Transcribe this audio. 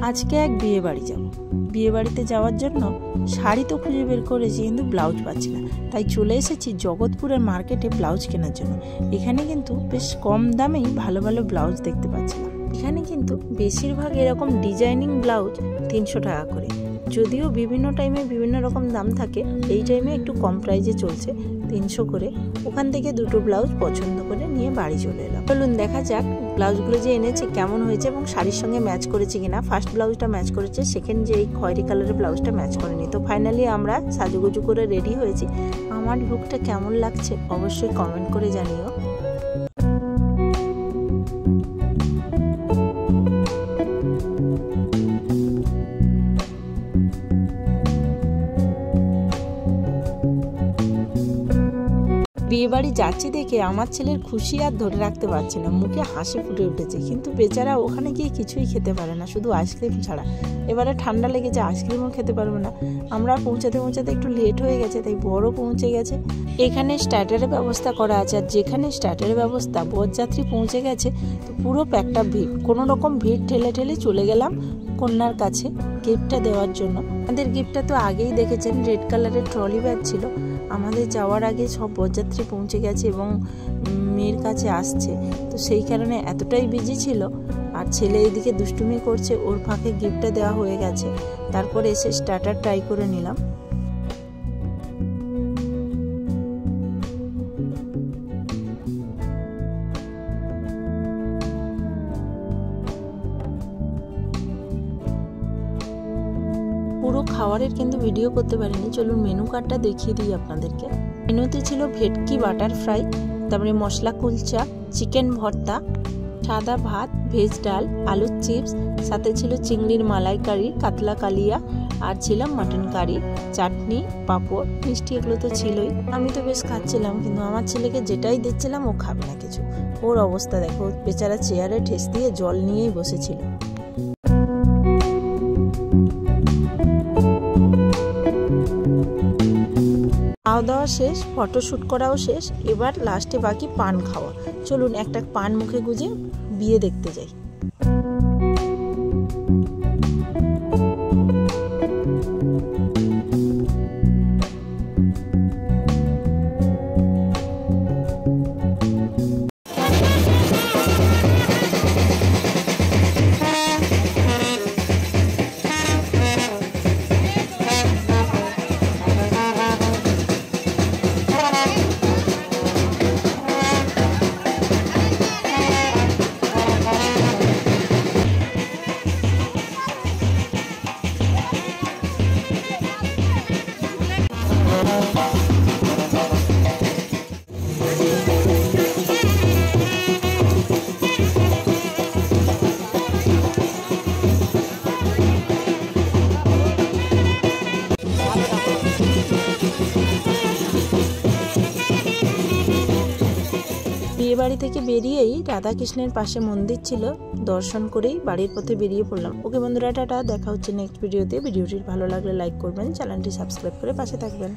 আজকে এক বিয়ে বাড়ি যাব। বিয়ে বাড়িতে যাওয়ার জন্য শাড়ি তো খুঁজে বের করেছি, কিন্তু ব্লাউজ পাচ্ছি না। তাই চলে এসেছি জগৎপুরের মার্কেটে ব্লাউজ কেনার জন্য। এখানে কিন্তু বেশ কম দামেই ভালো ভালো ব্লাউজ দেখতে পাচ্ছিলাম। এখানে কিন্তু বেশিরভাগ এরকম ডিজাইনিং ব্লাউজ 300 টাকা করে, যদিও বিভিন্ন টাইমে বিভিন্ন রকম দাম থাকে। এই টাইমে একটু কম প্রাইজে চলছে, 300 করে। ওখান থেকে দুটো ব্লাউজ পছন্দ করে নিয়ে বাড়ি চলে এলাম। চলুন দেখা যাক ব্লাউজগুলো যে এনেছি কেমন হয়েছে এবং শাড়ির সঙ্গে ম্যাচ করেছে কিনা। ফার্স্ট ব্লাউজটা ম্যাচ করেছে, সেকেন্ড যে এই খয়েরি কালারের ব্লাউজটা ম্যাচ করেনি। তো ফাইনালি আমরা সাজুগুজু করে রেডি হয়েছি। আমার লুকটা কেমন লাগছে অবশ্যই কমেন্ট করে জানিও। বিয়ে বাড়ি যাচ্ছি দেখে আমার ছেলের খুশি আর ধরে রাখতে পারছে না, মুখে হাসি ফুটে উঠেছে। কিন্তু বেচারা ওখানে গিয়ে কিছুই খেতে পারে না, শুধু আইসক্রিম ছাড়া। এবারে ঠান্ডা লেগেছে, আইসক্রিমও খেতে পারবে না। আমরা পৌঁছাতে একটু লেট হয়ে গেছে, তাই বড় পৌঁছে গেছে। এখানে স্টার্টারের ব্যবস্থা করা আছে, আর যেখানে স্টার্টারের ব্যবস্থা বরযাত্রী পৌঁছে গেছে, তো পুরো প্যাকটা ভিড়। কোনো রকম ভিড় ঠেলে ঠেলে চলে গেলাম কন্যার কাছে গিফটটা দেওয়ার জন্য। আমাদের গিফটটা তো আগেই দেখেছেন, রেড কালারের ট্রলি ব্যাগ ছিল। আমাদের যাওয়ার আগে সব বরযাত্রী পৌঁছে গেছে এবং মেয়ের কাছে আসছে, তো সেই কারণে এতটাই বিজি ছিল। আর ছেলে এদিকে দুষ্টুমি করছে, ওর ফাঁকে গিফটটা দেওয়া হয়ে গেছে। তারপরে এসে স্টার্টার ট্রাই করে নিলাম। পুরো খাবারের কিন্তু ভিডিও করতে পারিনি। চলুন মেনু কার্ডটা দেখিয়ে দিই আপনাদেরকে। মেনুতে ছিল ভেটকি বাটার ফ্রাই, তারপরে মশলা কুলচা, চিকেন ভর্তা, সাদা ভাত, ভেজ ডাল, আলুর চিপস, সাথে ছিল চিংড়ির মালাইকারি, কাতলা কালিয়া, আর ছিল মাটন কারি, চাটনি, পাঁপড়, মিষ্টি, এগুলো তো ছিলই। আমি তো বেশ খাচ্ছিলাম, কিন্তু আমার ছেলেকে যেটাই দিচ্ছিলাম ও খাবে না কিছু। ওর অবস্থা দেখো, বেচারা চেয়ারে ঠেস দিয়ে জল নিয়েই বসেছিল। খাওয়া দাওয়া শেষ, ফটোশ্যুট করাও শেষ, এবার লাস্টে বাকি পান খাওয়া। চলুন একটা পান মুখে গুজে বিয়ে দেখতে যাই। বিয়ে বাড়ি থেকে বেরিয়েই রাধাকৃষ্ণের পাশে মন্দির ছিল, দর্শন করেই বাড়ির পথে বেরিয়ে পড়লাম। ওকে বন্ধুরা, টাটা, দেখা হচ্ছে নেক্সট ভিডিওতে। ভিডিওটি ভালো লাগলে লাইক করবেন, চ্যানেলটি সাবস্ক্রাইব করে পাশে থাকবেন।